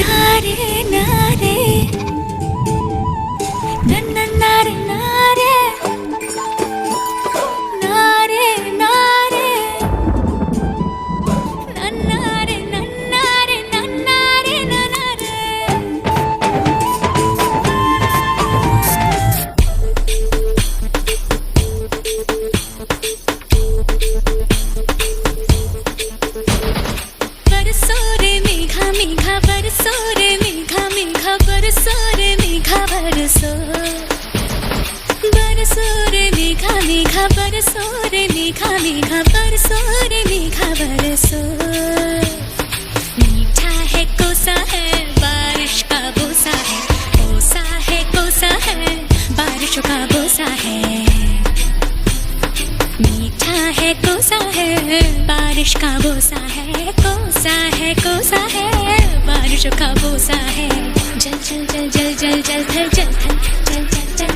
नारे नारे नन्ना नारे नारे नारे नारे नन्नारे नन्नारे नन्नारे नन्नारे बरसो रे मेघा मेघा बरसो रे मेघा मेघा बरसो रे मेघा बरसो बरसो रे मेघा मेघा बरसो रे मेघा मेघा बरसो रे मेघा बरसो मीठा है कोसा है बारिश का बोसा है कोसा है कोसा है बारिशों का बोसा है मीठा है कोसा है बारिश का बोसा है कोसा है कोसा है बारिशों का बोसा है जल जल जल जल जल जल जल जल जल जल जल